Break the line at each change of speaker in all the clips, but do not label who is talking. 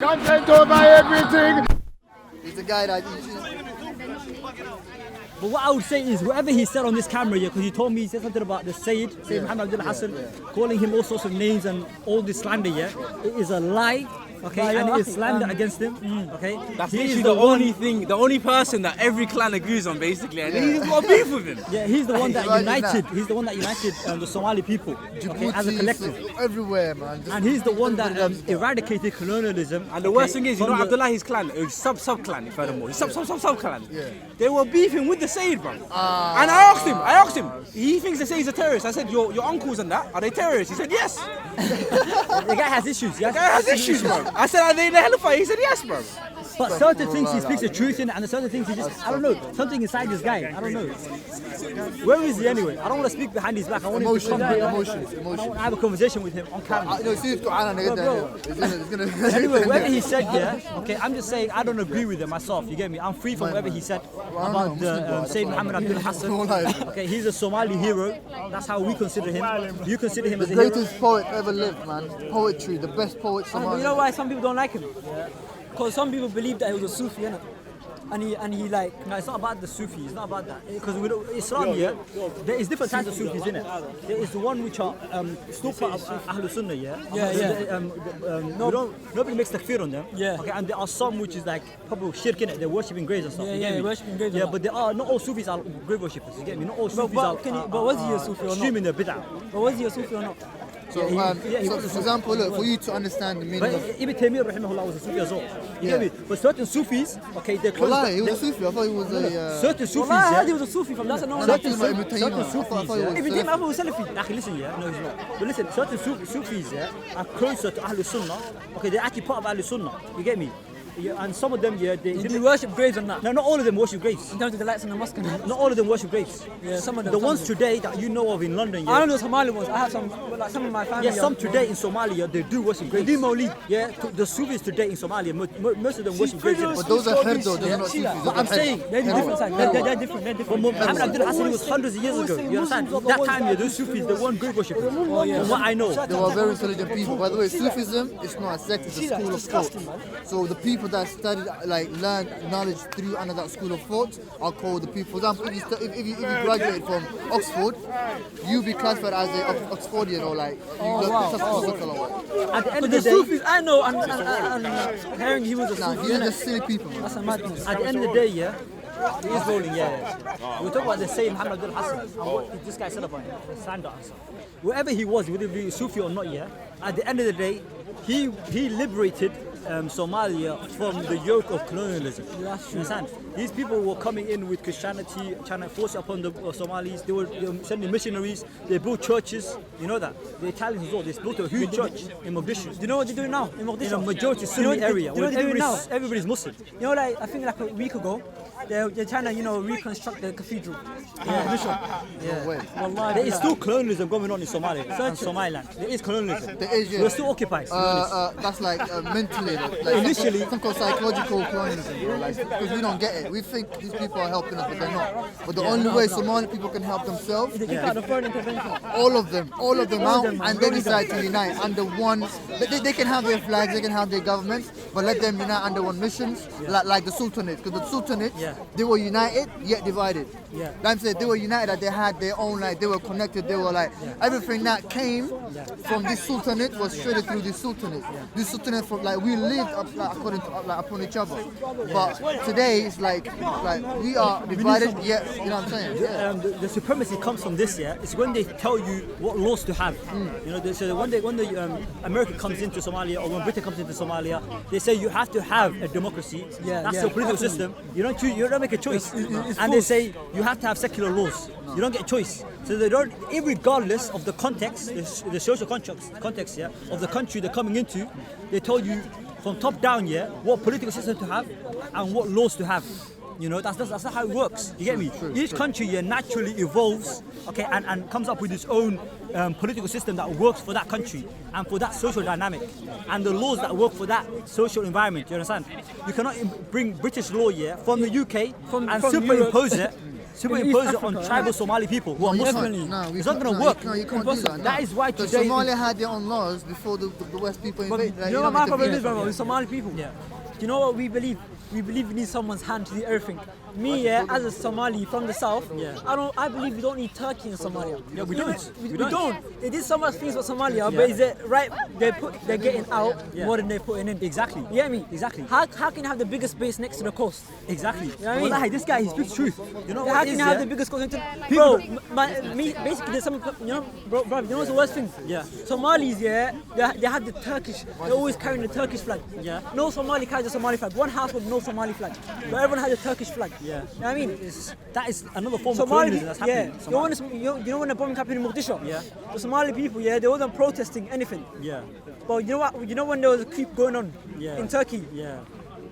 Content over everything.
He's the guy that.
But what I would say is, whatever he said on this camera, yeah, because he told me he said something about the Sayyid Muhammad Abdul Hassan, calling him all sorts of names and all this slander, yeah, it is a lie. Okay, and it is slander against him. Okay,
That's literally the only person that every clan agrees on, basically, and he's got beef with him.
Yeah, he's the one that united. He's the one that united the Somali people, okay, as a collective.
Everywhere, man.
And he's the one that eradicated colonialism.
And the worst thing is, you know, Abdullahi's clan, sub-clan, furthermore, sub-clan. Yeah. They were beefing with the Sayyid, bro. And I asked him, he thinks the Sayyid's a terrorist. I said, your uncles and that, are they terrorists? He said, yes.
The guy has issues, yeah?
The guy has issues, bro. I said, are they in the hellfire? He said, yes, bro.
But certain things he speaks the truth in, and the certain things he just, I don't know, something inside this guy, I don't know. Where is he anyway? I don't want to speak behind his back. I want him to come here.
Emotions.
I want to have a conversation with him on camera.
Anyway,
whatever he said, yeah, okay, I'm just saying I don't agree with it myself, you get me? I'm free from whatever he said about the Sayyid Muhammad Abdul Hassan. Okay, he's a Somali hero. That's how we consider him. You consider him as a hero?
The greatest poet ever lived, man. Poetry, the best poet Somali.
You know why some people don't like him? Because some people believe that he was a Sufi, innit? And he like...
No, it's not about the Sufi, it's not about that. Because Islam here, there is different types of Sufis in it. There is the one which are still part of Ahlul Sunnah, yeah? Nobody makes takfir on them.
Yeah.
Okay, and there are some which is like probably shirk in it, they're worshipping graves and stuff.
Yeah, worshipping graves.
Yeah, but not all Sufis are grave worshippers, you get me? Not all Sufis
but was he a Sufi or not?
Extreme in their bid'ah.
But was he a Sufi or not?
So, for example, look, for you to understand the meaning
But
of...
Ibn Taymiyyah rahimahullah was a Sufi as well. You get me? But certain Sufis, okay, they're close.
Wallahi, he was a Sufi. I thought he was a...
Certain Sufis,
I
yeah.
heard he was a Sufi from that's no
Certain
Ibn
Sufis,
Taymiyyah.
yeah.
Ibn Taymiyyah was Salafi.
Akhi, listen, yeah. No, he's not. But listen, certain Sufis, yeah, are closer to Ahlul Sunnah. Okay, they're actually part of Ahlul Sunnah. You get me? Yeah, and some of them, yeah,
they worship graves or not?
No, not all of them worship graves.
In terms of the lights in the mosque.
Not all of them worship graves.
Yeah, some of them.
The ones today that you know of in London, yeah.
I don't know Somali ones. I have some of my family.
Yeah, some today in Somalia, they do worship graves. They do Mawlid. Yeah, the Sufis today in Somalia, most of them worship graves.
But those are herds, those are not Sufis.
But I'm saying,
they're different. They're different.
But Muhammad Abdul Hassan was hundreds of years ago. You understand? That time, yeah, those Sufis, they weren't grave worshippers. From what I know.
They were very intelligent people. By the way, Sufism is not a sect, it's a school of thought. So the people that studied, like, learned knowledge through under that school of thought are called the people. For example, if you graduated from Oxford, you'll be classified as an Oxfordian or like
At the end of the
The
day,
Sufis I know, and hearing he was a
Nah,
Sufi.
these are just silly people, man.
That's a mad thing.
at the end of the day, yeah, he is rolling, yeah. We're talking about the Sayyid Muhammad Abdul Hassan and what this guy said about him, slander and stuff. Wherever he was, whether he was Sufi or not, yeah, at the end of the day, he liberated Somalia from the yoke of colonialism. You understand? These people were coming in with Christianity, trying to force it upon the Somalis. They were sending missionaries. They built churches. You know that? The Italians as well. They built a huge church in Mogadishu.
Do you know what they're doing now in Mogadishu?
In a majority Sunni area.
Do you know what they're doing now?
Everybody's Muslim.
You know, like I think like a week ago, they're trying to reconstruct the cathedral.
Wallahi, there is still colonialism going on in Somalia and Somaliland. There is colonialism.
There is, yeah.
We're still occupied. To be honest.
That's like mentally, like
Initially-
some kind of psychological colonialism, bro. Like, because we don't get it. We think these people are helping us, but they're not. But the only way Somali people can help themselves,
They kick out the foreign intervention.
all of them out, and they decide to unite under one. They can have their flags, they can have their governments, but let them unite under one missions, like the Sultanate. Because the Sultanate, they were united yet divided.
Yeah.
I'm saying they were united, they had their own, like they were connected. They were like everything that came from this Sultanate was traded through this Sultanate. This Sultanate, from like we lived up, like, according to like upon each other. But today it's like we are divided yet. You know what I'm saying? Yeah.
The supremacy comes from this, yeah. It's when they tell you what laws to have. You know, so when the America comes into Somalia or when Britain comes into Somalia, they say you have to have a democracy. That's the political system. You don't make a choice. And they say you have to have secular laws. You don't get a choice. So they don't, irregardless of the context, the social context, yeah, of the country they're coming into, they told you from top down, yeah, what political system to have and what laws to have. You know, that's not how it works. You get me? Each country naturally evolves, okay, and comes up with its own political system that works for that country and for that social dynamic and the laws that work for that social environment. You understand? You cannot bring British law, yeah, from the UK and superimpose it superimpose it on tribal Somali people who are Muslim.
No,
It's not going to work.
You can't do that.
That is why
Because
today.
Somalia had their own laws before the West people invaded.
You know what my problem is, bro?
Yeah.
With Somali people.
Yeah.
Do you know what we believe? We believe we need someone's hand to do everything. Me, yeah, as a Somali from the south, I believe we don't need Turkey in Somalia.
Yeah, we don't.
We don't. They did so much things for Somalia, but is it right? They're getting out more than they're putting in.
Exactly.
You get me?
Exactly.
How can you have the biggest base next to the coast?
Exactly.
You know what I mean?
Wallahi, this guy, he speaks truth. You know
How
what
can
it is,
you have
yeah?
the biggest coast? Bro, basically there's some, you know, bro, you know what's the worst thing?
Yeah.
Somalis, yeah, they have the Turkish. They're always carrying the Turkish flag.
Yeah.
No Somali carries the Somali flag. One household, no Somali flag. But everyone has a Turkish flag.
Yeah.
You know what I mean?
That is another form of
Somali,
colonialism that's happening.
you know when the bombing happened in Mogadishu?
Yeah.
The Somali people, yeah, they wasn't protesting anything.
Yeah.
But you know what? You know when there was a coup going on in Turkey?
Yeah.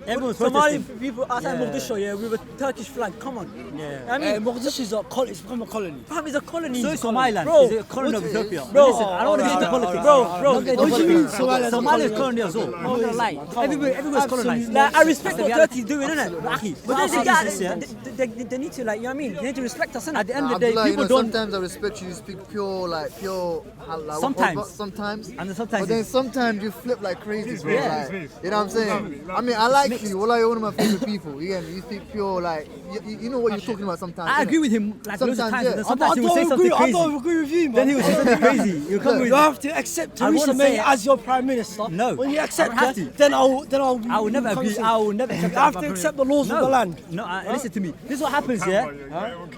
Everyone's
Somali
protesting.
people outside
Yeah.
Mogadishu, yeah, with a Turkish flag. Come on.
Yeah.
I mean,
Mogadishu is it's become a colony.
fam, it's a colony.
So is Somaliland.
Bro,
Is it a colony of Ethiopia?
Bro,
Listen, I don't want to get into politics.
Bro,
What do you mean
Somalia is colony as well. I'm not gonna lie. Everywhere's colonized.
like, I respect what Turkey's doing, innit?
But
But
then
they need to, like, you know what I mean? They need to respect us, innit?
at the end of the day,
Abdullah,
people
you know,
don't.
sometimes I respect you speak pure, like
Sometimes.
sometimes.
And then sometimes
But then
it's-
sometimes you flip like crazy, bro.
Yeah.
Like, you know what I'm saying? I mean, I like you. Wallah, you're one of my favorite people. You get me? You speak pure, like, you know what you're talking about sometimes.
I
innit?
agree with him like loads of
Sometimes,
times.
yeah.
And then sometimes he will say something
I
crazy.
don't agree with you, man.
Then he will say something crazy. He'll come with.
You have to accept
I wanna
Theresa
say
May
it.
as your prime minister.
No,
When you
I
accept
don't have
her,
to.
then I'll
I will never agree. I will never accept
You
that
have
as
to
my
accept
president.
the laws of the land.
No, listen to me. This is what happens, yeah?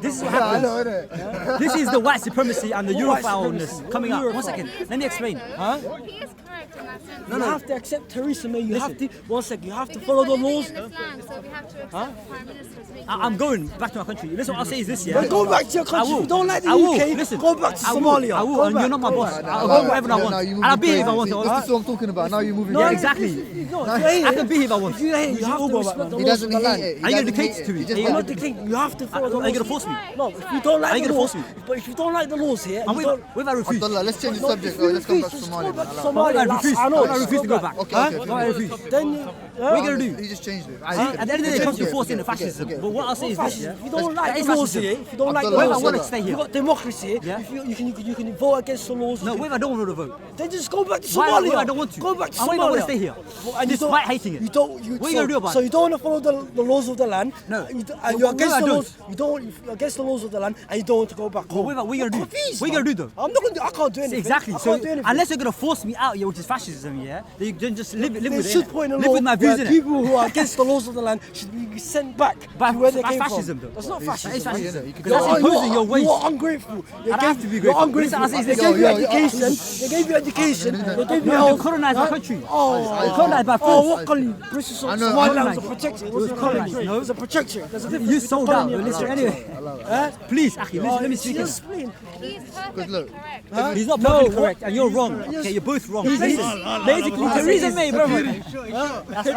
This is what
Yeah, I
happens.
know, innit?
This is the white supremacy and the
What white
Europhileness coming up. One second. Let me explain.
He is correct in that sense.
You have to accept Theresa May. You have to.
Listen.
One second. You have to follow the
We're living
laws.
in this land, so we have to accept Prime Minister's making
I'm going back to my country. Listen, what I'll say is this, yeah?
But go back to your
I
country.
will.
If you don't like the
I will.
UK,
Listen,
go back to
I will.
Somalia.
I will,
Go
and
back.
you're not my boss.
Nah,
I'll
nah,
go wherever I
nah,
want.
nah, you
And
moving
I'll be here if I
crazy.
want.
See, this is what I'm talking about. Now you're moving
Yeah,
crazy.
exactly.
No, if you hate
I
it,
can be here if I want.
if you hate it, you have to
Uber
respect
back,
the
He
laws
doesn't
of the
hate
land.
it. He
Are you gonna
doesn't
dictate
hate
to
it.
me?
He just
Are you
I'm
gonna
not dictating. You have to follow the
Are
laws.
you gonna force me?
No, if you don't like
Are you
the
gonna
laws,
force me?
but if you don't like the laws here,
And
and you don't.
what if I refuse?
Abdullah, let's change the
No,
subject.
if you
Let's come back to
refuse,
Somalia.
go back to
man.
Somalia.
I
Like,
refuse.
I know.
I refuse to go back.
Okay,
Huh?
okay,
Why I refuse?
Then you.
What are you gonna do?
He just changed it.
At the end of the day, it comes to forcing the fascism. But what I'll say is this, yeah?
If you don't like
That is
the laws
fascism.
here, if you don't like the
Abdullah,
Whether I
laws
want
here,
to stay here.
you got democracy.
Yeah.
If you can vote against the laws.
No,
you
what if I don't want to vote?
then just go back to
Why
Somalia.
I don't want to?
Go back to
And
Somalia.
why do I want to stay here?
And
Despite hating it.
You don't.
What are you gonna do about
So
it?
you don't want to follow the laws of the land.
No.
And you're
What
against
I
the
don't?
laws. You're against the laws of the land, and you don't want to go back home.
What are you gonna do?
Confused,
What are you
man.
gonna do though?
I'm not gonna do. I can't do anything.
Exactly.
I
So
can't do anything.
unless you're gonna force me out, yeah, which is fascism, yeah, then you can just live
They
with it.
should
innit?
point a
Live
law
with my views
where
in it.
people who are against the laws of the land should be sent back
But
to where they
that's
came
fascism,
from.
though.
That's not
That
fascism.
is fascism.
You can
Because that's
go-
imposing your ways.
You are ungrateful. They
I don't
gave-
have to be
You're
grateful.
ungrateful.
Listen,
They
Aziz,
gave you
yo,
education. They gave you education. They gave you
No,
health.
you colonized my
Huh?
country.
Oh,
You colonized by
oh,
force.
what colony? British
I know,
Somaliland
I
was a
know.
protectorate. It
was
wasn't a colony.
colonized, no?
It was a protectorate. There's a difference.
You
between
sold
a
out.
colony and a
Listen,
protectorate.
anyway.
Huh?
Please, Akhi, let me speak.
Just explain.
He is perfectly
Because look,
correct.
He's not perfectly correct, and you're wrong. Okay, you're both wrong.
Basically, Theresa May, brother.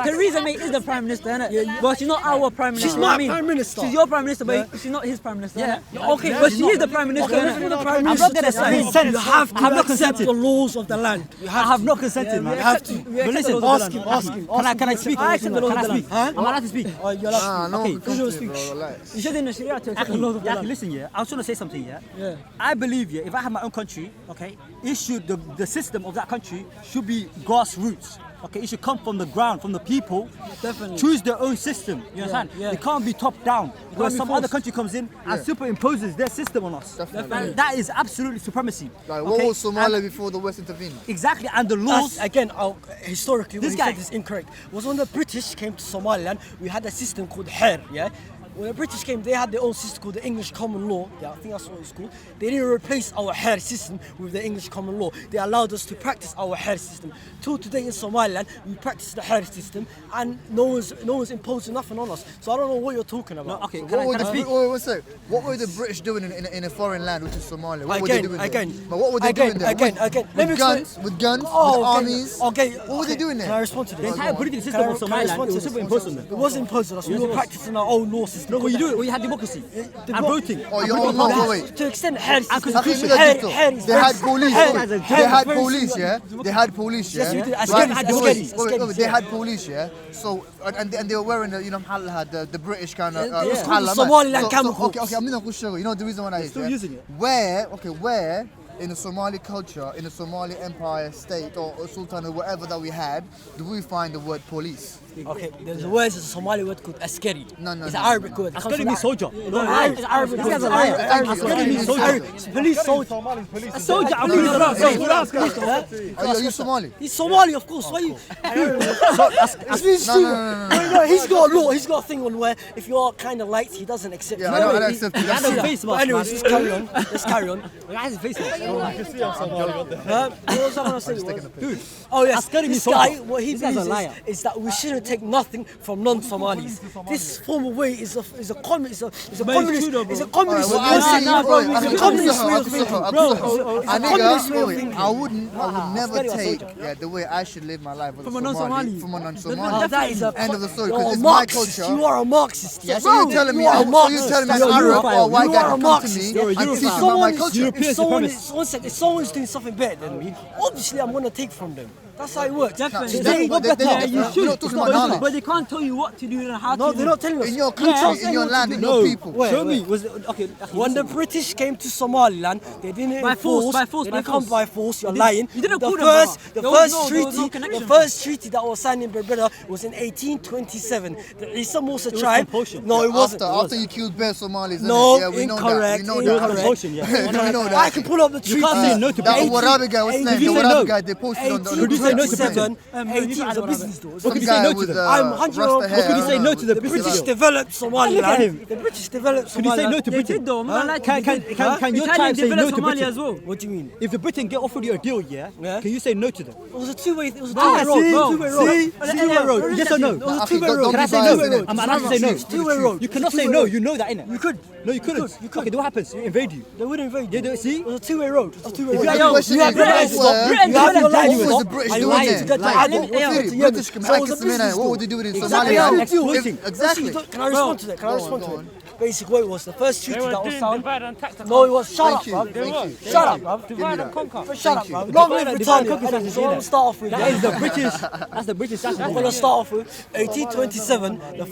Theresa May is the prime minister, innit? But she's not our prime minister.
She's
you know what
my
I mean?
prime minister.
She's your prime minister, but she's not his prime minister.
Yeah.
innit? Okay, but she is the prime minister.
Okay,
innit?
if you're the prime
I'm
minister,
not gonna say.
you have
I have
to
not
accept
consented.
the laws of the land. You
I have not consented, man.
you have to.
But listen,
Ask
him, ask him.
Can I speak?
I accept the laws
Can
of
I
the
speak?
land.
Am I allowed to speak?
Oh, you're like,
nah, no
Okay,
one can come to you, bro. Like,
You should in the Sharia to accept the laws of the
Yeah,
land.
listen, yeah. I was trying to say something, yeah.
Yeah.
I believe, yeah, if I have my own country, okay, it should the system of that country should be grassroots. Okay, it should come from the ground, from the people.
Definitely.
Choose their own system. You understand?
yeah.
It can't be top down. Where
be
some
forced.
other country comes in and superimposes their system on us.
Definitely.
And that is absolutely supremacy.
like what
okay?
was Somalia
And-
before the West intervened?
Exactly, and the laws.
again, historically,
This
what
guy-
he said is incorrect. Was when the British came to Somaliland, we had a system called Hair, yeah? When the British came, they had their own system called the English Common Law. Yeah, I think that's what it's called. They didn't replace our Hair system with the English Common Law. They allowed us to practice our Hair system. Till today in Somaliland, we practice the Hair system, and no one's imposing nothing on us. So I don't know what you're talking about.
No, okay,
What
can
were
I
the,
speak?
wait, one sec. What were the British doing in a foreign land, which is Somalia? What were they doing there? But what were they doing there?
Again. Let me
With
explain.
guns, with guns,
Oh,
with
okay.
armies.
Okay.
What were they doing there?
Can I respond to this?
The entire political
Can
system
I-
of
can I
Somaliland
respond
it
to
was
this?
superimposed on them.
It was imposed on us. We
Yes,
were
it was.
practicing our own law system. system.
No,
called
we do it. We had democracy and voting.
Oh, your own law, wait.
To extend hair system.
They had police. They had police, yeah. They had police, yeah.
Yes, we did.
Right. They had police, yeah. So and they were wearing the, you know, the British kind of
It was called the Somaliland camel
okay, I'm not gonna show you. You know the reason why I
still using it.
Where in the Somali culture, in the Somali empire state or sultan or whatever that we had, do we find the word police?
Okay, there's a word, it's a Somali word called askari.
No,
It's
no.
an Arabic word.
Askari means soldier.
No, it's Arabic word.
This guy's a liar.
Askari means soldier.
It's police soldier.
A soldier. I'm
Are you Somali?
He's Somali, of course. Why you?
No.
He's got a law. He's got a thing on where if you are kind of light, he doesn't accept you.
Yeah, I don't accept you.
He had a face
But
mask.
anyways, let's carry on. Let's carry on.
The guy has a face mask.
What was I gonna say?
Dude.
Oh yes,
Askari means
this guy,
soldier.
what he
This guy's a
believes
liar.
is that we shouldn't take nothing from non-Somalis. This form of way is a communist
I would never take the way I should live my life as
From a
Somali,
non-Somali.
from a non-Somali.
That is a
End of the story.
You're
Because
a
it's my
Marxist.
culture.
You are a Marxist.
Yeah, so you're telling me,
You are a
so you're
Marxist.
telling me an
You're a
Arab or a white
You
guy
are a
can come to
Marxist.
me
You're a
and teach me
Europhile.
about my
If
culture.
someone's doing something better than me, obviously I'm gonna take from them. That's how it works.
Definitely.
They-
What
they-
better?
they-
You
we're
should.
not talking about knowledge.
But they can't tell you what to do and how to
No,
do.
they're not telling us.
In your country, in your land, in your people.
Show me. Was it okay?
When the British came to Somaliland, they didn't
By force, by force,
They
by
didn't come
force.
by force. You're
You
lying.
didn't
The
call them,
first,
brother.
the
There was
first
no
treaty, the
connection.
first treaty that was signed in Berbera was in 1827. The Isa Musa tribe.
compulsion.
No, it wasn't.
After you killed bare Somalis, innit?
No,
Yeah, we know that.
incorrect.
We know
incorrect.
that.
compulsion, yeah.
We know
I
that.
can pull up the treaty.
can't say no to
That
Britain.
Warabi guy, what's his name?
Did you
The
say
Warabi
no?
guy, they posted on the
Could you say no to Britain?
18 was a business though.
What could you
Some
say
guy
no to
with,
them?
I'm 100.
Rasta hair,
Could you
I
say
don't
no
know.
to the
The
British?
British developed Somaliland.
Look at him.
The British developed
Could you say no
Somaliland.
to
They
Britain?
did though. Man, like
Can your
Italian
tribe say no
developed
to
Somalia
Britain?
as well.
What do you mean?
If the Britain get offered you a deal, yeah,
Yeah.
can you say no to them?
It was a two-way. It was a
Ah,
two-way road.
see?
Bro. Two-way road.
Two-way road. Yes or no?
It was a
Okay,
two-way
don't
road.
Can I
be
say
biased,
no?
innit?
I'm allowed to say no.
Two-way road.
You cannot say
Two-way
no.
road.
You know that, innit?
You could.
No, you couldn't.
You could.
Okay, then what happens? You invade you.
They wouldn't invade.
Yeah, do it, see?
It was a two-way road. It was a two-way road.
you
The question
you have
is,
your
what
life
was-
stop.
Britain
You have your
developed
life
What was the
stop.
British
and you
doing
wanted
there?
to get to
Like,
Aden,
what
yeah,
did
to
the
Yemen.
British come
So it
back
was a
to Samina?
business
What
deal.
would they do with it in
Exactly.
Somalia?
Exploiting.
Exactly.
Can I respond to that? Can I respond to
go
it?
on.
Basically, what it was the first treaty that was signed.
and
No, it was. Shut up,
Thank you.
bro.
Thank you.
Shut up, bro.
Divide and conquer.
Shut up,
you.
bro. Long live
Divide
Britannia.
and conquer
Anyway, so I'm gonna start off with
That is the British. That's the British. That's
I'm gonna start off with 1827. The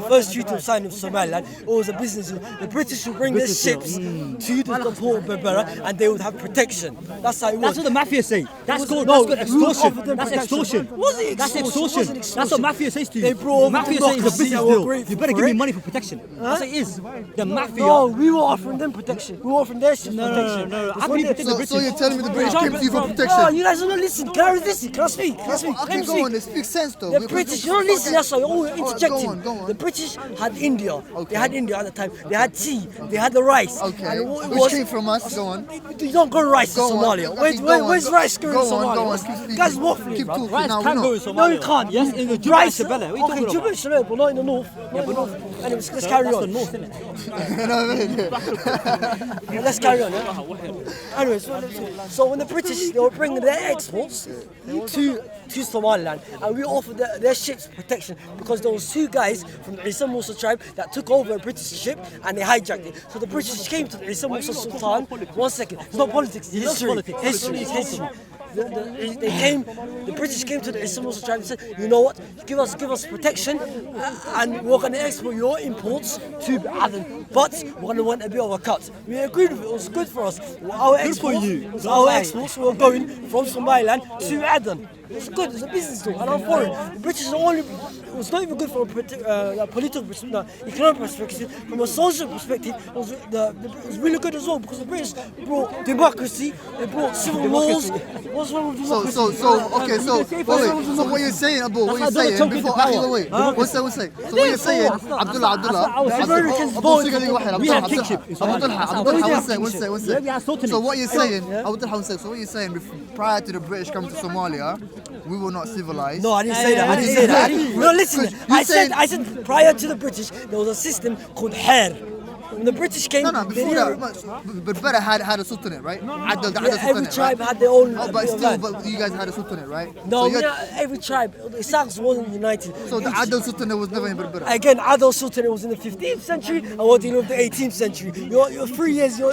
first treaty was signed with Somaliland. It was a business deal. The British would bring their ships to the port of Berbera, and they would have protection. That's how it
That's
was.
what the mafia say. That's called
No,
extortion.
offered them
That's
protection.
extortion.
Was it
That's
extortion?
extortion.
Wasn't
That's what mafia says to you.
They brought
Mafia says it's a
democracy
business
and we're
deal.
grateful
You better
for
give me
it.
money for protection. That's what it is. The mafia.
No, we were offering them protection. We were offering their ships
No, no,
protection.
no, no.
It's
How
when
can you
they-
protect the
So you're telling me the British came to you for
Oh,
protection?
you guys are not listening. Can I listen? Can I speak? Can I speak? Let
Okay,
me
go
speak.
on. This makes sense though.
The
because-
British, you're not listening, that's why you're always interjecting.
Go on.
The British had India. They had India at the time. They had tea. They had the rice.
Okay.
And what it
Which
was,
came from us. Go on.
you don't go rice
Go
in
on.
Somalia.
Okay, go on.
Where's rice going in
Go on,
Somalia?
go on.
You
Keep speaking.
guys waffling,
Keep
bro.
talking.
Rice
Now we
can
know.
go in Somalia.
No, you can't.
Yes, in the Juba
rice.
and Shabelle. What are you
Okay,
talking
Juba
about?
and Shabelle, but not in the north. Not in the north. Anyways, let's carry
That's the
on.
north, isn't it?
You know what I mean?
Yeah, let's carry on. Yeah? Anyways, so when the British they were bringing their exports to Somaliland, and we offered their ships protection because there was two guys from the Isa Musa tribe that took over a British ship and they hijacked it. So the British came to the Isa Musa Sultan. 1 second, it's not politics, it's history.
politics.
History, it's history. The British came to the Isa Musa tribe and said, you know what, give us protection, and we're going to export your imports to Aden, but we're going to want a bit of a cut. We agreed with it. It was good for us. Our exports were going from Somaliland to Aden. It's good, it's a business deal, and I'm for it. The British are only, it was not even good from a political perspective, economic perspective, from a social perspective, it was really good as well because the British brought democracy, they brought civil laws. What's wrong with democracy?
So what you're saying, Abu, what you're saying, before, wait, one second. So what you're saying, Abdullah,
We had kingship in Somalia.
one second. So what you're saying, prior to the British coming to Somalia, we were not civilized.
No, I didn't say that. I didn't say that. No, listen. I said prior to the British, there was a system called hair. when the British came,
No, no,
they
before
didn't-
that, Berbera had a sultanate, right?
every tribe had their own.
Oh, but still, but you guys had a sultanate, right?
No,
so, you
we
had-
had- every tribe, the Isaks wasn't united.
so the Adel sultanate was never in Berbera.
Again, Adel Sultanate was in the 15th century, and what do you know of the 18th century? You're 3 years.
No,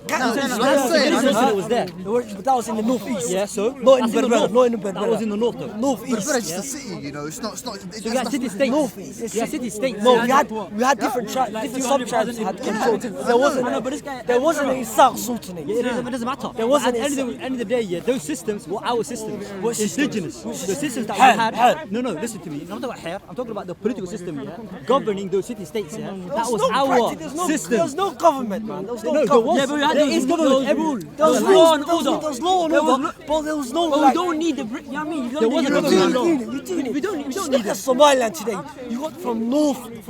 I'm saying,
It was there.
But that was in the northeast.
Yeah, so
Not in
that's in the
Berbera.
north.
Not in Berbera.
That was in the north though.
Northeast.
Berbera is just a city, you know. It's not.
So you got city states.
Northeast.
You got city states.
No, we had different tribes, different sub-tribes had control. There wasn't an Isak Sultanate.
It doesn't matter.
There wasn't
At the end of the day, yeah, those systems were our systems. Indigenous. The systems that we had. No, listen to me. I'm not talking about hair. I'm talking about the political system, yeah, governing those city states, yeah. That was our system.
There was no government, man. There was no
No, there
government.
was.
Yeah, but we had
There
those
is
rules,
government.
those rules.
There was
law and
there was-
order.
there was law and
There was
order,
no-
but there was no.
But we
like-
don't need the, you know what I mean? You
There
don't need
wasn't
the
a
European
law.
law.
You do need it.
We don't
Just
need
look
it.
at Somaliland today. You got from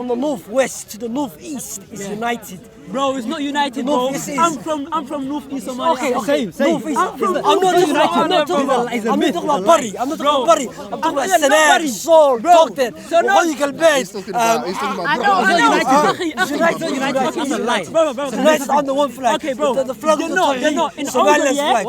the northwest to the northeast. It's united.
Bro, it's not united, bro.
North, yes, it is.
I'm from Northeast Somalia.
Okay.
Same.
Northeast.
I'm from-
I'm not
Northeast
talking
Somalia,
about.
bro.
I'm not talking about Bari. I'm not talking about Bari. I'm talking about
not
Senar,
Bari.
Sol, Doctor,
So no-
Wahyi Kalbez.
He's talking about. He's talking
I
about.
know, I know.
That's a lie. Bro.
United under one flag.
Okay, bro.
The flag
They're
of
not.
the
They're not. In
Somaliland's
Odal, yeah?
flag.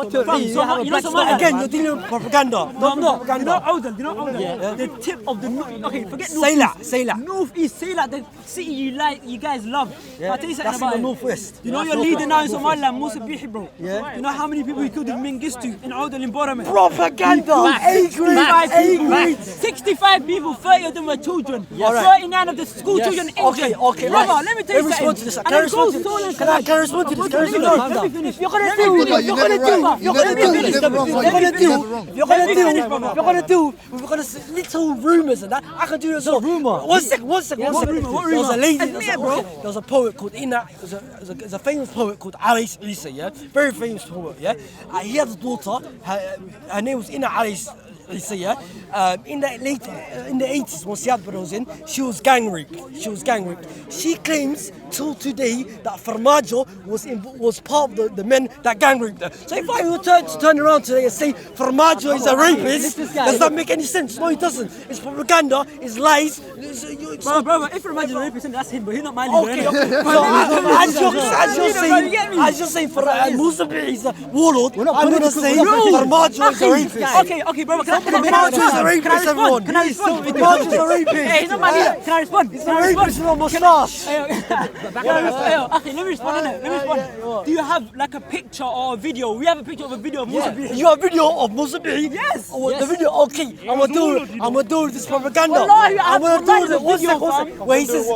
You know Somalia.
Again, you're dealing with propaganda.
No, I'm not.
propaganda.
You know Odal. You know Odal. Yeah. The tip of the north. Okay, forget
Sayla.
Northeast, Sayla, the city you guys love. I'll tell you something
That's in
about
the
it.
northwest.
You know your leader now in Somaliland, Musa Bihi, bro.
Yeah.
You know how many people he killed in Mengistu in Odal in Boromir?
Propaganda. A grade.
65 people, 30 of them were children.
Alright.
39 of the school children
Okay.
Brother,
right.
let me tell you
Respond
something.
to this.
And
Can I
it goes
respond to
so
this?
like
Can I respond to this? Can I respond to
Let me
this?
finish.
If you're gonna
Let me
do,
finish.
if you're gonna do,
right.
if you're gonna
You're
do,
never
if
wrong,
you're
right?
gonna
You're
do,
never wrong.
if you're gonna do, we're gonna say little rumors and that. I can do this. Rumor. One second.
What
There was
rumor?
a lady.
Admit it, bro.
There was a poet called Ina. There's a famous poet called Alice Isa. Yeah, very famous poet. Yeah, he had a daughter. Her name was Ina Alice. Yeah, in the 80s when Siad Barre was in, she was gang raped. She claims till today that Farmajo was part of the men that gang raped her. So if I were to turn around today and say Farmajo is a rapist, does that make any sense? No, it doesn't. It's propaganda. It's lies.
Bro, if you're imagining 100%, that's him, but he's not my leader.
Okay. So as you're saying, for Musa Bihi is a warlord, I'm gonna say Farmajo is a rapist.
Okay, bro, can I
Farmajo is a rapist, everyone.
Can I respond?
Farmajo is a rapist.
Hey, he's not my leader. Can I respond?
He's a rapist with a moustache.
Okay, let me respond. Do you have like a picture or a video? We have a picture of a video of Musa Bihi.
You have a video of Musa Bihi?
Yes.
The video, okay. I'm gonna do this propaganda.
Wallahi, I
I'm gonna
have
do it. One
video,
second. Where he says,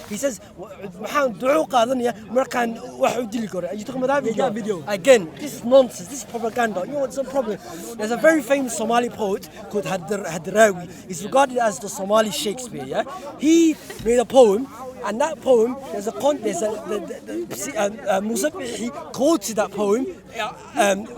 he says, "Maxaan duco qaadanaya markaan wax u dili karo." Are you talking about that video? Again, this is nonsense. This is propaganda. You know what's the problem? There's a very famous Somali poet called Hadrawi. He's regarded as the Somali Shakespeare. Yeah, he made a poem. And that poem, Musa Bihi quoted that poem.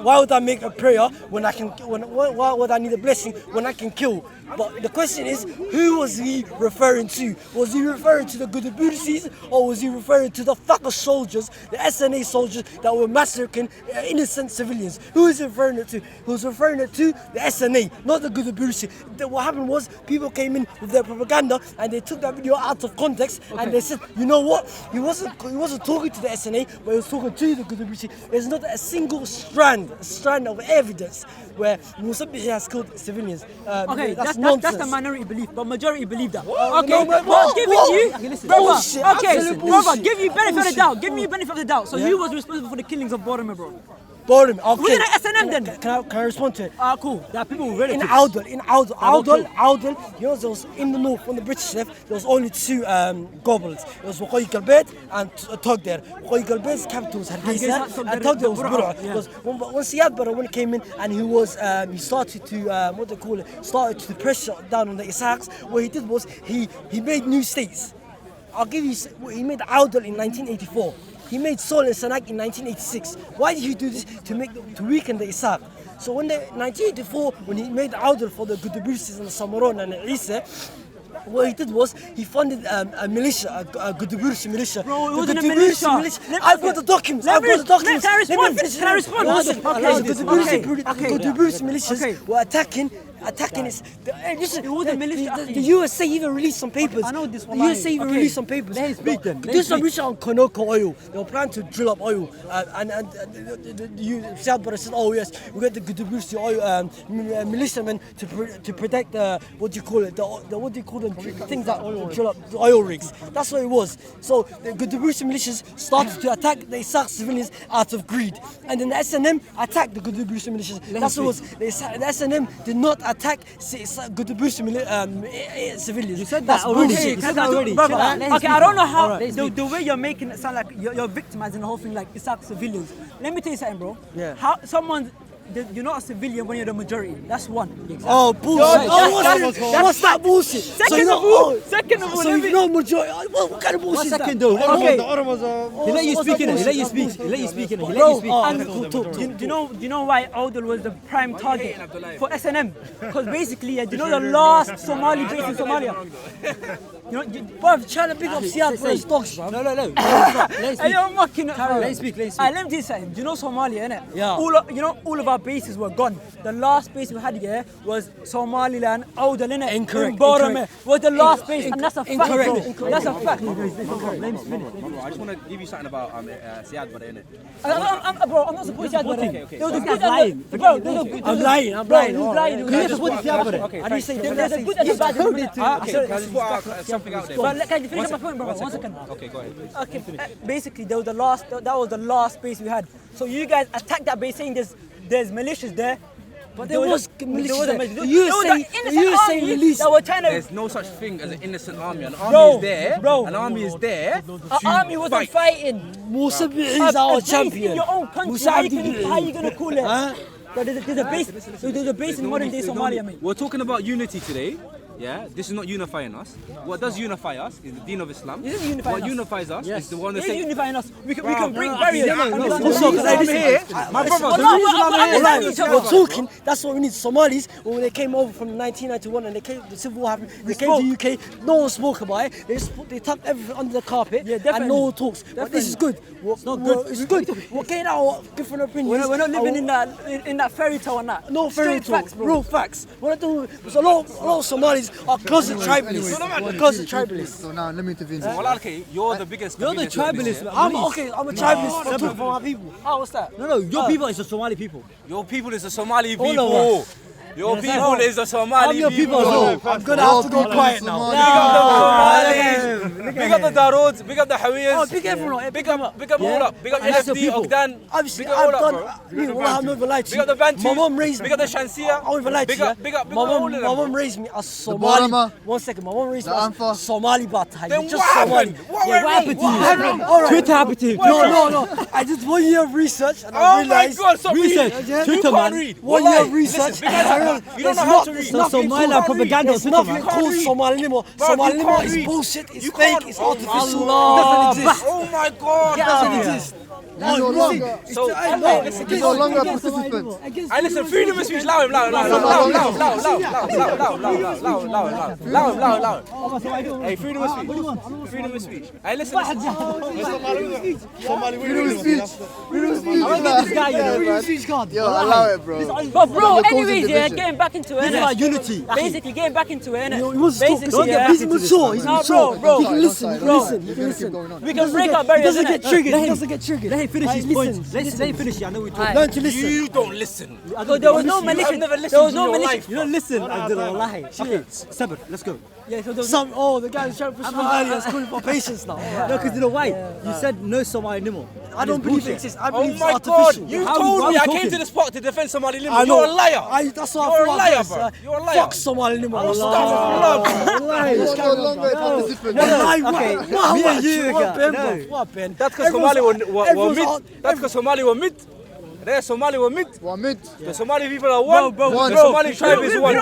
Why would I make a prayer when I can? Why would I need a blessing when I can kill? But the question is, who was he referring to? Was he referring to the Gudabursis, or was he referring to the fucker soldiers, the SNA soldiers that were massacring innocent civilians? Who is he referring it to? He was referring it to the SNA, not the Gudabursi. What happened was people came in with their propaganda and they took that video out of context and they said, you know what? He wasn't talking to the SNA, but he was talking to the Gudabursi. There's not a single strand of evidence where Musa Bihi has killed civilians.
Okay, that's
nonsense.
the minority belief, but majority believe that.
No,
Okay,
but
but giving you,
Bullshit,
brother,
absolute bullshit.
give you benefit of the doubt. Give me a benefit of the doubt. So you was responsible for the killings of Boromir, bro.
Boring. Okay.
Within the SNM then?
Can I respond to it?
Cool. There are people who really
In Audal, you know, there was in the north when the British left, there was only two goblins. There was Wahyi Kalbez and Togder. Wahyi Kalbez's capital was Hargeisa, and Togder was Burra. Because when Siad Barre, when he came in and he started to started to pressure down on the Isaks. What he did was he made new states. I'll give you. He made Audal in 1984. He made Sol and Sanak in 1986. Why did he do this? To weaken the Isaac. So when the 1984, when he made Audal for the Gudabursis and the Samaron and the Isa, what he did was he funded a militia, a Gudabursi militia.
Bro, it
The
wasn't a
Gudabursi
militia.
I've got the documents.
Can I respond?
Let me finish.
Can I respond?
Listen,
Okay.
the Gudabursi militias were attacking attacking its.
It wasn't militia.
The USA even released some papers.
I know this
The
one.
USA even released some papers.
Let him speak then. Let him
This some
speak.
research on Konoko oil. They were planning to drill up oil, and the South Brother said, "Oh yes, we got the Gudubusi oil militiamen to protect the what do you call it? The what do you call them? Things that drill up the oil rigs. That's what it was. So the Gudubusi militias started to attack the Isaac civilians out of greed, and then the SNM attacked the Gudubusi militias. That's what it was. The SNM did not attack Gudubusi civilians.
You said
That's
that already.
bullshit.
You said that already. Brother, Let him okay, speak. I don't know how Alright. the way you're making it sound like you're victimizing the whole thing like Isaac civilians. Let me tell you something, bro.
Yeah.
How you're not a civilian when you're the majority. That's one.
Oh bullshit! What's that bullshit?
Second of all,
so you know majority. What kind of bullshit is that?
Second though.
Okay.
He let you speak in it. He let you speak. He let you speak in it. He let
Bro,
you speak.
do you know why Odal was the prime target for SNM? Because basically, do you know the last Somali base in Somalia? You know,
Bro, trying to pick up Siad for his dogs, bro.
No. Let him
Hey, you're mocking it.
Let him speak. Let him speak.
Let me tell you something. Do you know Somalia, innit?
Yeah.
All of our bases were gone. The last base we had here was Somaliland, Odal, innit?
Incorrect,
In Borome
incorrect.
was the last base, and that's a fact,
Incorrect,
bro.
incorrect.
That's a fact.
Bro, I just want to give you something about Siad, but innit?
Bro, I'm not supposed to say
Okay.
There was a
This
good
guy's lying.
Bro, there's a good.
I'm lying. I'm
Bro,
lying.
he's
All
lying.
right.
He's
You're supposed to say about it.
Okay,
I didn't say
There's a good and a bad.
Okay, can I just put out something out there?
But can you finish my point, bro? 1 second.
Okay, go ahead.
Okay, basically, that was the last base we had. So you guys attacked that base saying there's militias there.
But there was militias there.
The
The USA released.
that were trying to.
There's no such thing as an innocent army. An army
Bro,
is there.
bro.
An army is there.
Our army wasn't fighting.
Musa is our
base
champion.
in your own country.
Musa
How you gonna call it?
Huh?
But there's a base in modern day Somalia, mate.
We're talking about unity today. Yeah, this is not unifying us. What does unify us is the Deen of Islam.
It is unifying
What
us.
unifies us is the one that
It is
says.
unifying us. We can break barriers.
Also,
My brother,
we're talking. That's what we need. Somalis, when they came over from 1991 and the civil war happened, they came to UK. No one spoke about it. They tucked everything under the carpet, and no one talks. But this is good. It's
not good.
It's good. We're getting our different opinions.
We're not living in that fairy tale and that.
No fairy
Straight
tale,
facts, bro.
real facts. What I do is a lot of Somalis are closet tribalists. Closet tribalists.
So now let me intervene.
Well, okay, you're the biggest.
You're the tribalist, man.
I'm a tribalist for my people.
Oh, what's that?
No, your people is the Somali people.
Your people is the Somali
All of
people.
us.
Your people is the Somali
I'm your people as
people.
well.
I'm gonna have to go quiet now.
Big up the Darods, big up the Hawiyas.
Oh, big everyone.
Big up all up. Big up
That's your
LFD,
people.
Ogdan.
Obviously,
Big up all
I've
up,
done.
bro.
Me, well, I'm not even lying to
Big up the
you.
Bantus.
My mom raised me.
Big up the Shansia.
I won't even lie to
Big
you.
up
My
all
mom,
of them.
my mom raised me as Somali.
Borama.
1 second, my mom raised me
The
as
Anfa.
Somali Bata.
Then
Just
what
Somali.
happened? What
Yeah,
happened to you?
happened? All right.
Twitter happened to him.
No. I did 1 year of research and I
Oh my
realized.
God, stop
Research.
reading.
Yeah.
Twitter,
You
man.
can't read.
1 year of
Wallahi.
research.
Listen, because you don't know how to read.
So Somaliland propaganda on
There's
Twitter,
nothing
man.
called Somali anymore.
Bro,
Somali
you
anymore
can't
is
read.
bullshit. It's
You
fake.
can't.
It's artificial.
Allah.
It doesn't exist.
Oh my God.
It doesn't exist.
You no longer.
So,
You're no longer a participant.
I listen, freedom of speech, loud. Hey, freedom of speech. Freedom of speech. Hey, listen.
Freedom of speech. Freedom of speech. Yo, allow it, bro.
But bro,
You're causing
anyways, yeah,
division.
getting back into it.
This is about unity.
Basically, getting back into it,
He
innit?
wants to talk.
Basically, yeah.
He's mature. He's
Nah,
mature.
bro.
He can listen. He can
Bro.
listen. He
You're
can
gonna keep
listen.
going on.
We can break our barriers,
He doesn't get
innit?
triggered.
Let
He
him-
doesn't get triggered.
Let him finish his
He
points.
listens.
Let him finish it. I know we talk.
Learn to listen.
You don't listen.
So there was no militia.
I've never
There
listened
was
to
no
your
militia.
life.
You don't listen, Abdullah. Wallahi. Okay, Sabr, let's go.
Yeah, so there was
The guy who's trying to push me earlier is calling for patience now.
No, because you know why? You said no Somali anymore.
I don't believe it exists. I
Oh
believe it's
my God!
artificial.
You
How-
told
why
me
are
I
we
came
talking?
to the spot to defend Somali
I
Limo.
know.
You're a liar.
That's what
You're a
I
liar,
thought.
bro. You're a liar.
Fuck Somali Limo.
Astaghfirullah, bro.
You're no longer a participant.
Okay, me and you,
What Ben,
no.
bro? What Ben?
That's because Somali were
everyone's
mid.
on-
That's because Somali were mid. There, Somali were mid.
One mid.
The Somali people are one.
One.
The Somali tribe is one.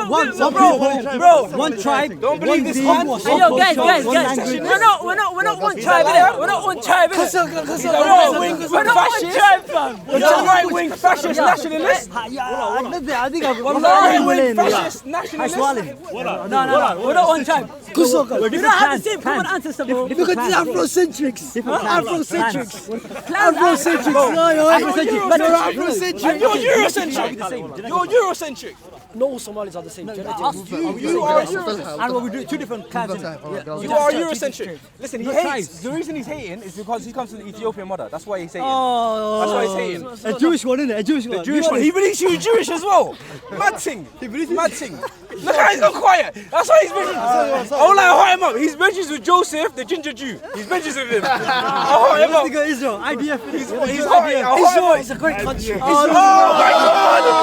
One tribe.
Don't believe this
one
one.
Hey, yo, guys,
one
guys.
language.
We're not one tribe, innit? We're not one tribe, innit?
He's a right-wing
We're not one
fascist.
tribe, fam.
He's a right-wing fascist nationalist.
I think I've
Right-wing fascist nationalist.
No. We're not one tribe. We don't have the same common ancestor, bro.
Because these Afrocentrics. Afrocentrics.
Afrocentric.
No, you're
Afrocentric.
Afrocentric.
And you're Eurocentric. You're Eurocentric.
not all Somalis are the same. Genetically.
Us,
You are
and what we do, two different clans. innit?
You are Eurocentric. Listen, he hates. The reason he's hating is because he comes from an Ethiopian mother. That's why he's hating. That's why he's hating.
A Jewish one, innit? A Jewish one.
Jewish one. He believes you're Jewish as well. Mad thing. Mad thing. Look how he's not quiet. That's why he's mentioned. I'll hot him up. He's mentions with Joseph, the ginger Jew. He's mentions with him. I'll hot him up.
Israel, IDF.
He's hot.
Israel is a great country.
Oh my God.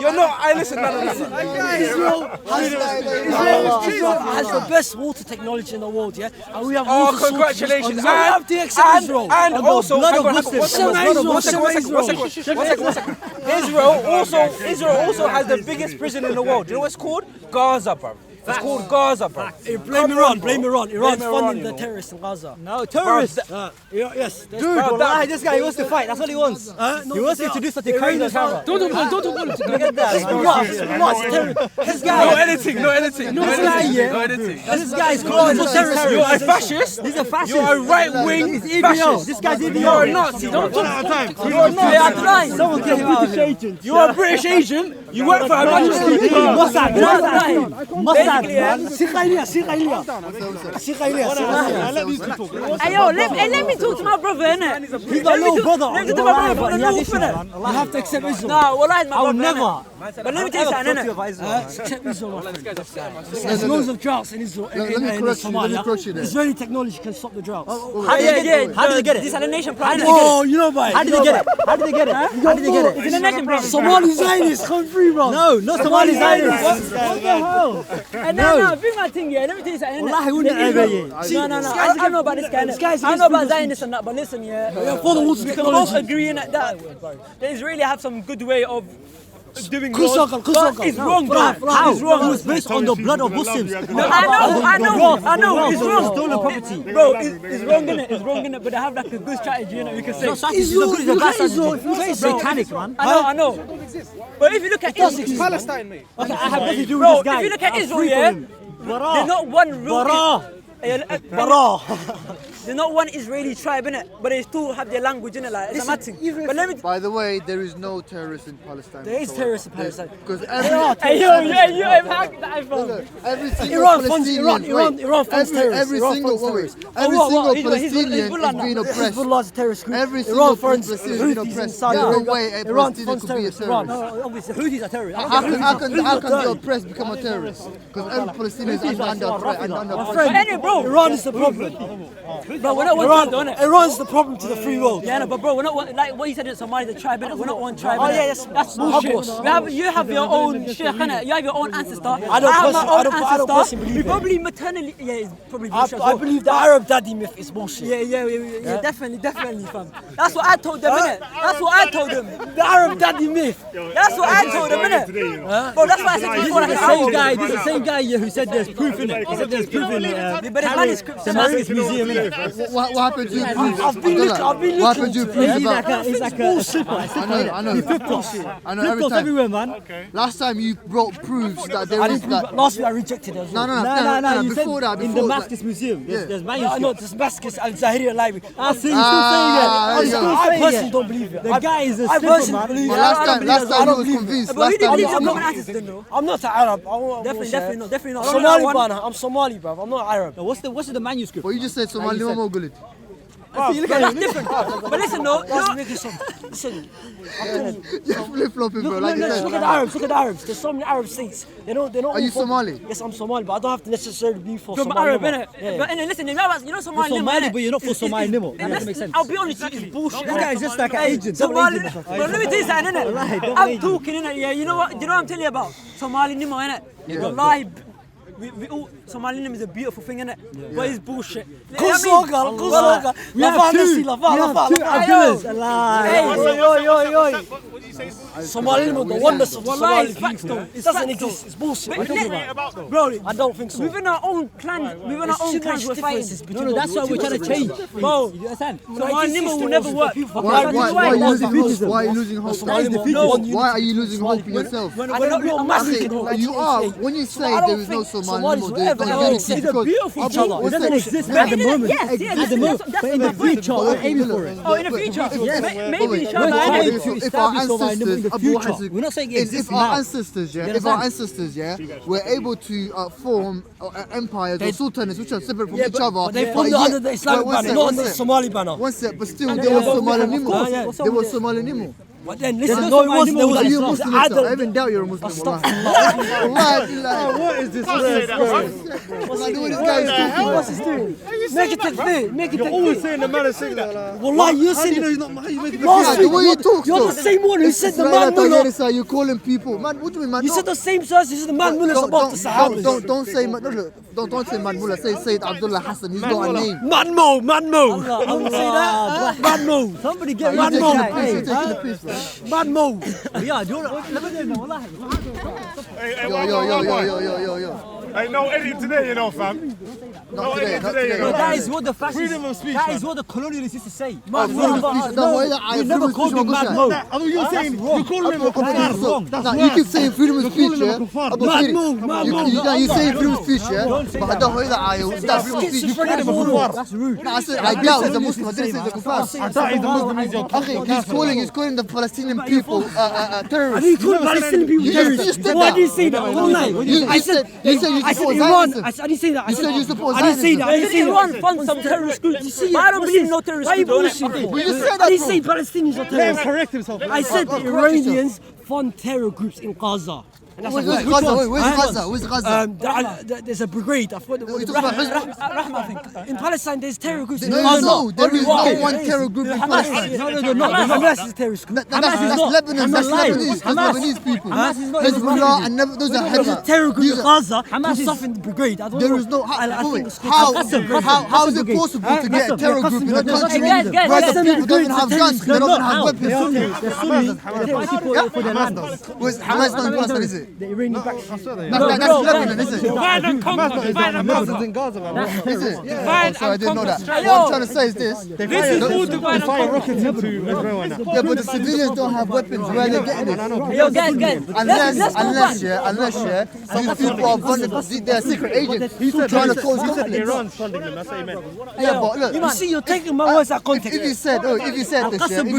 You're not. I listen. No.
Israel has the best water technology in the world, yeah? And we have water
congratulations.
sources. We have to accept Israel.
And also,
blood of
one
Muslims.
second. Israel also has the biggest prison in the world. You know what it's called? Gaza, bro. It's called Gaza, bro.
Blame Iran. Iran's
Blame
funding
Iran,
the terrorists in Gaza.
No, terrorists.
Yes.
Dude, wallahi, this guy wants to fight. That's what he wants. He wants you to do something crazy.
Don't talk politics.
Look at that.
This guy.
No editing.
This guy is called a terrorist.
You're a fascist.
He's a fascist.
You're a right-wing fascist.
This guy's EBO.
You're a Nazi. Don't talk out of time. You're a Nazi.
Someone get him out of here.
You're a British agent. You work for Her Majesty.
Mossad.
Hey yo, let me talk to my brother, innit?
He's my little brother.
Let me talk to my brother from the north, innit?
You have to accept Israel.
No, well, my
I will
brother,
never.
innit? But let me tell you something, innit?
Accept Israel, my friend. There's loads of droughts in Israel.
Let me correct you there.
Israeli technology can stop the droughts.
How did they get it?
Desalination plant.
Oh, you know, mate.
How did they get it? How did they get it? How did they get it?
Desalination plant.
Somali Zionists come free, bro.
No, not Somali Zionists. What the hell?
No, bring my thing here. Let me tell you something.
Wallahi, we wouldn't ever hear.
No. I know about this guy. I know about Zionists and that, but listen, yeah.
For the water
We can
technology.
both agree in that the Israeli have some good way of doing
Kusakan.
But it's wrong, bro.
How?
It's wrong.
It was based on the blood of Muslims.
I know. It's wrong.
Stolen property.
Bro, it's wrong, innit? It's wrong, innit? But they have like a good strategy, you know, we can say.
No, strategy is not good. It's a bad strategy. It's satanic, man.
I know. But if you look at Israel,
Palestine, mate.
Okay, I have nothing to do with
bro,
this guy.
if you look at
I'm
Israel,
free
yeah,
from him.
they're not one real. They're not one Israeli tribe, innit? But they still have their language, innit? Like, it's a mad thing. But let me.
By the way, there is no terrorists in Palestine.
There is terrorists in Palestine.
Because
Hey, you have hacked that iPhone.
every single
Iran funds
Palestinian,
Iran funds terrorists.
every
Iran
single
funds terrorists.
Palestinian is being oppressed.
Hezbollah is a terrorist group.
Every single
Iran funds
Palestinian is being
Houthis in
oppressed.
Saudi
There's no
Arabia.
way a
Iran
Palestinian
funds
could be a
terrorists. Iran.
terrorist.
No, obviously, Houthis are terrorists.
How can the oppressed become a terrorist? Because every Palestinian is under threat and under
But
pressure.
anyway, bro.
Iran is the problem.
Bro, we're not one tribe, innit?
Iran's the problem to the free world.
Yeah, no, but bro, we're not one, like what you said in Somali, the tribe, innit? We're not one tribe.
Oh,
innit?
yeah,
that's bullshit. You have your own sheikh, innit? You have your own ancestor. I
don't
have my
personally-
own
I don't
ancestor.
personally believe
We
it.
probably maternally, yeah, it's probably
I
bullshit. as well.
believe the Arab daddy myth is bullshit.
Yeah, definitely, fam. That's what I told them, innit? That's what I told them.
The Arab daddy myth.
That's what I told them, innit? Bro, that's why I said before, like an hour ago.
This is the same guy who said there's proof in it. He said there's proof in
But it's manuscript.
Damascus Museum, innit?
What happened to you?
I've been looking.
What happened to you?
He's
About?
like a slipper.
I know.
He flip-flops.
I know every
Flip-flops
time.
everywhere, man.
Last time you brought proofs that there
I
is
didn't prove
that.
it. Last week I rejected it as well.
No.
No. You
Before
said
that,
in Damascus Museum. There's
I
manuscript.
know this Damascus Al Zahiriya library.
I see, you're still saying it.
Ah,
You're still
I
saying
personally
it.
don't believe it.
The guy is a
I
slipper,
personally
man.
believe it.
But
I
last
don't
time
believe
you
it.
was convinced.
But he didn't believe
I'm
some
not-
common ancestors, though.
I'm not an Arab.
Definitely not.
Somali, man. I'm Somali, bruv. I'm not Arab.
What's the manuscript?
But you just said Somali
you said-
no Mogul.
That's different. But listen, though.
Listen,
You're flip-flopping, bro. Like you
look
said.
at the Arabs. Look at the Arabs. There's so many Arab states. They're not.
Are you Somali?
Yes, I'm Somali, but I don't have to necessarily be for
From
Somali.
Arab,
man.
innit?
Yeah.
But listen, you know Somali
You're
Nimo,
Somali,
innit?
but you're not for Somali Nimo. That doesn't make sense.
I'll be honest with you, it's bullshit.
This guy is just like an agent. double
Somali,
agent.
but let me tell you something, innit?
Wallahi, double
I'm
agent.
talking, innit? Yeah, you know what I'm telling you about? Somali Nimo, innit? Wallahi, we all, Somali Nimo is a beautiful thing, innit? But it's bullshit.
Kusoga.
We have two Abdullahs alive.
Somali, the oneness of the
Wallahi,
Somali
it's facts,
people.
though.
It
It's
doesn't
facts, though.
exist. It's bullshit.
Bro,
I don't think so.
within our own clan, we're
There's too much
fighting.
differences
No,
between
that's what we're trying to change.
Bro,
You understand?
Somali Nimo will never work.
Why are you losing hope? Why are you losing hope?
Somali
Why are you losing hope in yourself?
We're
I
not
don't know.
I'm
massive
asking.
hope.
You are. When you say
I don't
there is no
think
Somali,
Somalis will
there is
ever
no
accept
unity because
beautiful
each other.
It doesn't exist at the moment.
Yes,
At the moment.
that's
But in the
my point.
future, we're aiming for it.
Oh, in the future, maybe
We're
inshallah,
trying
innit?
to
if our
establish
ancestors
nullifying them in
ancestors,
the
Abu
future.
Hazard,
We're not saying it exists
if our
now.
ancestors,
You
if our
understand?
ancestors, were able to form empires or sultanates which are separate from each other,
But they formed under the Islamic banner, not under the Somali banner.
One sec, but still, they were Somali Nimo.
yeah.
They were Somali Nimo.
But then listen,
There's
no, it
no
wasn't. There
Somali
Are you a
was
Muslim? Sir? I even doubt you're a Muslim. What is this? What is this guy
What's he doing? Make it take Make it take
Always saying the man is saying that.
Wallahi, you're saying
He's not. How you making
last
The
week.
way you talk,
You're the same one who said the man mullah.
You're calling people, man. What do you mean, man?
You said the same source. You said the man mullah's about the Sahabas.
Don't say man. Don't say man mullah. Say Sayyid Abdullah Hassan. He's not a name.
Man Mo. I wouldn't say that. Man Mo.
Somebody get
You're
rid
taking
of
the piss. You're
that.
taking the piss, bro.
Man Mo.
Yeah, do you want to...
Yo.
Hey, no edit today, you know, fam.
Not today. Not
today,
today.
you know.
That is what the fascists...
Freedom of speech,
That
man.
is what the colonialists used to say.
Freedom of speech. No,
we never called him Mad Mo.
I mean, you're saying you're calling him a
That is
kuffar.
wrong.
Now you keep saying freedom of speech, yeah? You saying freedom of speech, yeah? But I don't hear that ayah. That's freedom of speech. You can't even kuffar.
That's rude.
I said I doubt he's a Muslim. I didn't say he's a kuffar.
I thought he's a Muslim, he's your
Okay, he's calling the Palestinian people terrorists.
You called Palestinian people
You
terrorists.
just said
Why
that.
did you say that?
You said you support
Iran.
Zionism.
I didn't say that.
You said you support
I didn't say that. I didn't say
Iran
that.
fund some terrorist groups.
You see,
I don't believe no terrorist
Why are you
groups.
bullshitting?
We just said
I
that,
didn't
bro.
say Palestinians are
Let him
terrorists.
correct himself.
I said the Iranians fund terror groups in Gaza. And that's
Where's
a fact.
Gaza? Where's Gaza?
There's a brigade. I forgot
You talk about Hezbollah?
Rahma, I think. In Palestine, there's terror groups in
No,
Gaza.
there is no
Okay.
one terror group in Palestine.
No,
Hamas is a terrorist group.
That's Lebanon. That's Lebanese. That's Lebanese people. Hezbollah and those are
There's a terror group in Gaza.
Hamas is-
Something brigade. I don't
There
know.
is no.
I think it's
How
called
is it possible to get a terror group in a country
Guys,
where the
guys,
people don't even have guns, they don't even have
They're
weapons?
Sunni. They're fighting for their land.
Where's Hamas not in Palestine, is it?
the Iranian back.
That's Lebanon, is it?
Hamas in Gaza, man.
Is it? Oh, sorry, I didn't know that. What I'm trying to say is this.
They fire rockets into Israel and that.
Yeah, but the civilians don't have weapons. Where are they getting it?
Yo, guys,
Unless, these people are vulnerable. They're secret agents trying to cause conflict.
Iran's funding them, that's what he meant.
Yeah, but look,
You see, you're taking my words out of context.
if you said this,
Al-Qassam
if you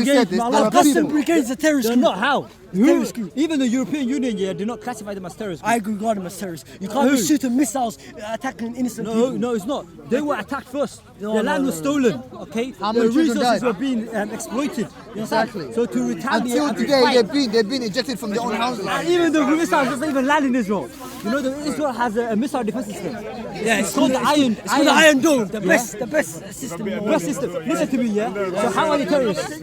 said this, there are
Al-Qassam
people.
Brigade is a terrorist
They're
group.
not. How?
Terrorist group.
Even the European Union, did not classify them as terrorists.
I regard them as terrorists. You can't be shooting missiles, attacking innocent
No,
people.
no, it's not. They were attacked first.
No,
Their
no,
land
no,
was stolen. Okay,
How
the
many children
resources
died?
were being exploited. You understand?
Exactly.
So to retaliate,
Until
and to
today,
fight-
they've been ejected from their own houses.
And even the missiles doesn't even land in Israel. You know, Israel has a missile defense system.
Yeah,
It's called the Iron.
It's called the Iron Dome, the best system.
Best system. Listen to me, yeah. So how are they terrorists?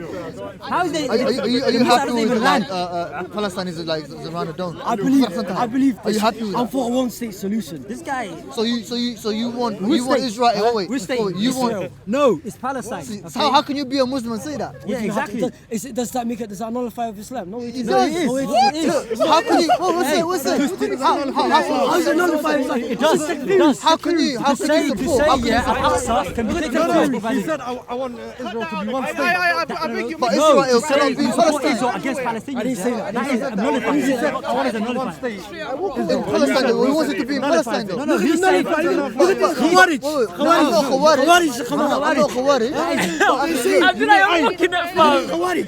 How is they?
Are
the
you
missile
happy
doesn't
with
even
like
land?
Palestine is like around the dome?
I believe.
Are you happy with
I'm
that?
for a one-state solution.
This guy.
So you want
Which state?
Israel? Wait,
Which state?
you
Israel.
want?
No, it's Palestine.
How can you be a Muslim and say that?
Yeah, exactly.
Does that nullify of Islam? No, it
It
doesn't.
does.
No, it
It is.
How can you? What's that?
How does it nullify Islam?
It does.
How can you support? How can you support?
Al-Aqsa can be taken
No,
away.
he said I want Israel to be one state.
But
No,
Israel cannot be
support
Palestine.
Israel against Palestinians.
I didn't say that.
That is a nullifying. He said, I want it to nullify.
In Palestine, though. We want it to be in Palestine, though.
No, he said.
Khawarij.
No, I'm not Khawarij.
Khawarij.
I'm not Khawarij.
Abdullah, you're fucking it, fam.
Khawarij.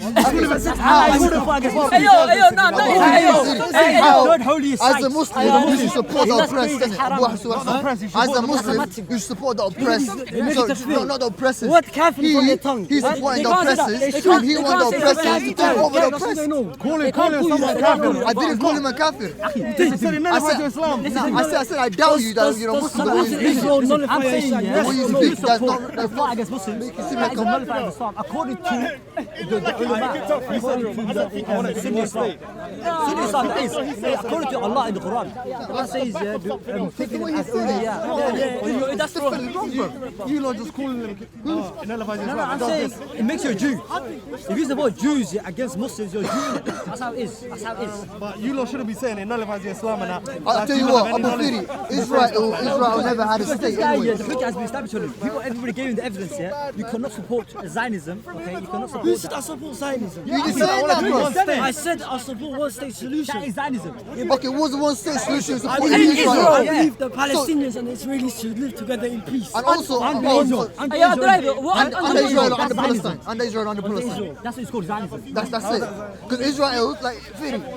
Hey, yo, no.
Third holiest
As a
site.
Muslim, you should support the oppressed, innit? As a Muslim, you should support the oppressed. So, not the oppressors.
What kafir from their tongue?
He's supporting the
They can't say
oppressors,
that.
and he wants the oppressors to take over the oppressed.
Call him someone kafir.
I didn't call him a kafir.
He said he nullifies Islam.
I said I doubt you that you're a Muslim. The way you speak.
Israel
I'm
nullify
saying,
Islam?
yeah,
way you
no,
speak,
you
that's
support
not-
the fight against Muslims. That is nullifying Islam. According to the ulama, according to the Sunni Islam. Sunni Islam, that is, according to Allah in the Quran. Allah says, taking them as awliya. That's wrong.
You lot just calling him nullifies
No,
Islam.
I'm saying it makes you a Jew. If you support Jews against Muslims, you're a Jew. That's how it is. That's how it is.
But you lot shouldn't be saying it nullifies Islam and that.
I'll tell you what, Abu Firi, Israel never had a state
This guy,
anyway.
the book has been established on him. Everybody gave him the evidence, yeah? You cannot support Zionism, okay? You cannot
Who
support
said
that.
I support Zionism?
You just saying that, bro.
I said I support one-state solution.
That is Zionism.
Okay, what's the one state solution should
I
support
believe
Israel.
I believe the Palestinians and Israelis should live together in peace.
And also,
Under
Israel, under Palestine. Under Israel, under Palestine.
That's what it's called Zionism.
That's it. Because Israel, like,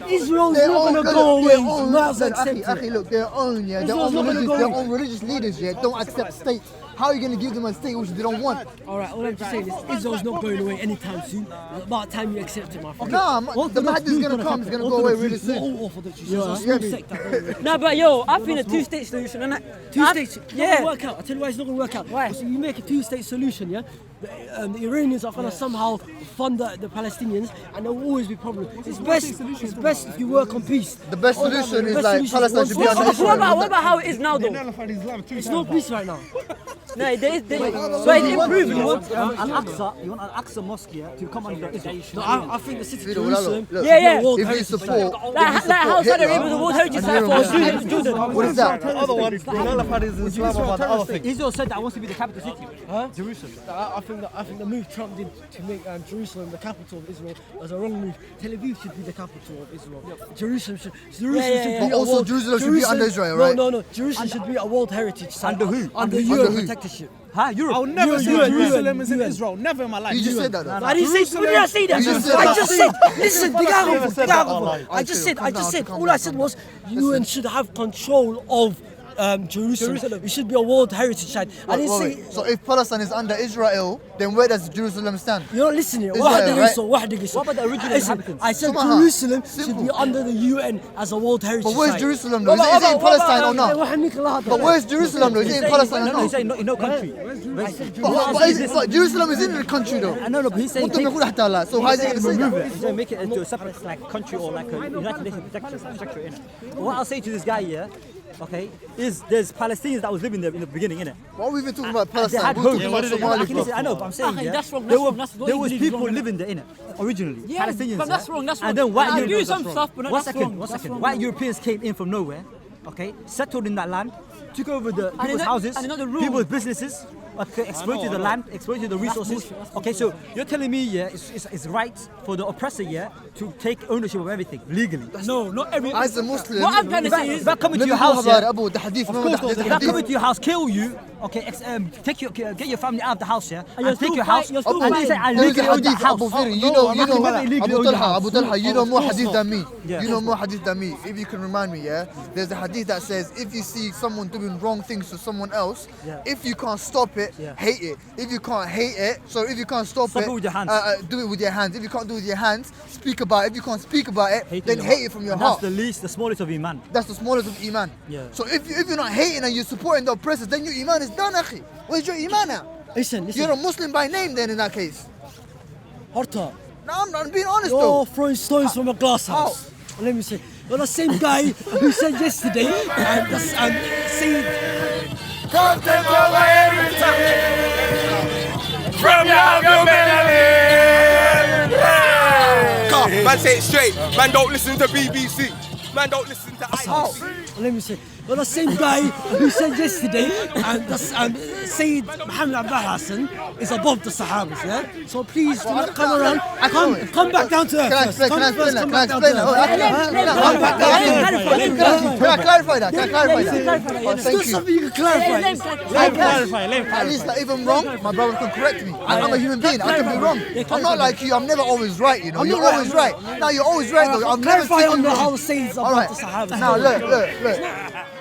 Israel's
their
not
own,
gonna go away.
own,
Must
look,
accept it.
look, their own, yeah, their
Israel's not gonna go
their
away.
own religious leaders, yeah, don't accept states. How are you going to give them a state which they don't want?
All right, all I'm just saying is Israel's not going away anytime soon. It's about time you accept it, my friend.
Nah, the Mahdi is going to come. It's going to go away really soon.
All Orthodox, it's a small sector.
No, but yo, I think a two-state solution, and
Two states,
yeah.
not gonna work out. I tell you why it's not going to work out.
Why?
So you make a two-state solution, yeah? The Iranians are going to somehow fund the Palestinians, and there will always be problems. It's best if you work on peace.
The best solution is
best
like
solution
Palestine
is
should be
one
under
state.
Israel.
What about how it is now, though?
Nullified Islam too.
It's not peace right now.
No, so it's improving.
You want Al-Aqsa Mosque to come under Israel.
No, I think the city of
Look,
Jerusalem
look,
Yeah, yeah.
World
if you
Heritage
support,
Like how Saudi Arabia was a World Heritage Site for Jordan.
what is that?
The other one, Nullified is Islam about the other thing.
Israel said that wants to be the capital city.
Jerusalem. I think the move Trump did to make Jerusalem the capital of Israel was a wrong move. Tel Aviv should be the capital of Israel. Jerusalem should be
But
a
also
world.
Jerusalem should be under Israel, right?
No. Jerusalem should be a World Heritage Site.
Under who?
Under
Under
UN
who?
protectorship.
Huh? Europe.
I'll never say
UN,
Jerusalem is in
UN.
Israel. Never in my life.
You just said that though.
I didn't say. When did I say that?
You just said
I
that.
just said. Listen,
never said that online.
I just said.
Calm
All
down,
I said was UN should have control of Jerusalem. It should be a World Heritage Site. I didn't say.
So if Palestine is under Israel, then where does Jerusalem stand?
You're not listening.
Israel, right?
What about the original inhabitants?
I said
Come on,
Jerusalem should
simple.
be under the UN as a World Heritage
But where's
Site.
Jerusalem though? Is it in Palestine or not? But where's Jerusalem though? Is it in Palestine or
No, he's
not?
saying no country.
But Jerusalem is in the country though.
No, but he's saying
So how is he going to say
remove
that?
it. He's going to make it into a separate like country or like a United Nations structure in it. What I'll say to this guy here, okay, is there's Palestinians that was living there in the beginning, innit?
Why are we even talking about
They
Palestine?
had
We're
homes.
talking about Somali, bro.
I know, but I'm saying yeah,
that's wrong,
there
that's
were
wrong, that's what
there
you
was
believe is
people
wrong.
living there, innit? Originally,
Yeah,
Palestinians.
but that's
yeah?
wrong, that's
And
wrong.
then white
I
Europeans.
do some stuff, but
One
that's wrong,
second.
that's wrong.
White Europeans came in from nowhere, okay, settled in that land, took over the people's
not-
houses,
and not the rule.
people's businesses, okay, exploited the land, exploited the resources. Okay, so you're telling me, yeah, it's right for the oppressor, yeah, to take ownership of everything legally.
No, not every.
As a Muslim,
What I'm trying to say
If
is,
that coming to
let me
your
talk
house,
about
yeah,
Abu, the hadith.
of
Remember
course,
the
if that coming
hadith?
to your house, kill you, okay, get your family out of the house, yeah,
you're
and take
still
your house,
you're still
and they say, I
There is a
legally own that
hadith,
house.
Abu Firi. You
No,
know,
I'm not about illegally
Abu
own your
Talha,
house.
Abu Talha, you know more hadith than me.
Yeah.
You know more hadith than me. If you can remind me, yeah, there's a hadith that says if you see someone doing wrong things to someone else,
Yeah.
if you can't stop it,
Yeah.
hate it. If you can't hate it, so if you can't stop
Stop
it,
it with your hands.
do it with your hands. If you can't do it with your hands, speak about it. If you can't speak about it, then
your
hate
heart.
it from your
And
heart.
That's the smallest of Iman.
That's the smallest of Iman.
Yeah.
So if you're not hating and you're supporting the oppressors, then your Iman is done, akhi. Where's your Iman at?
Listen.
You're a Muslim by name then in that case.
Horta,
No, I'm being honest
you're
though.
throwing stones from a glass house. Let me say, you're the same guy who said yesterday, and saying,
Come take over everything from your melody. Man, say it straight. Man, don't listen to BBC. Man, don't listen to ITV.
let me say, you're the same guy who said yesterday, and Sayyid Muhammad Abdul Hassan is above the Sahabas, yeah? So please do not come around, come back down to earth.
Can I
first.
explain?
Come
Can I explain
first,
that?
come
Can I
back down
explain
to
that?
earth.
Come back down to earth. Can I clarify that? Can I clarify that? Oh,
It's
thank
not
you.
something you can clarify.
At least like, if I'm wrong, my brother can correct me. I'm a human being. I can be wrong. I'm not like you. I'm never always right. You know, you're always right. No, you're always right though. I've never
Clarify
seen
on
you
the
wrong.
whole sayings
All
about
right.
the Sahabas.
Now look.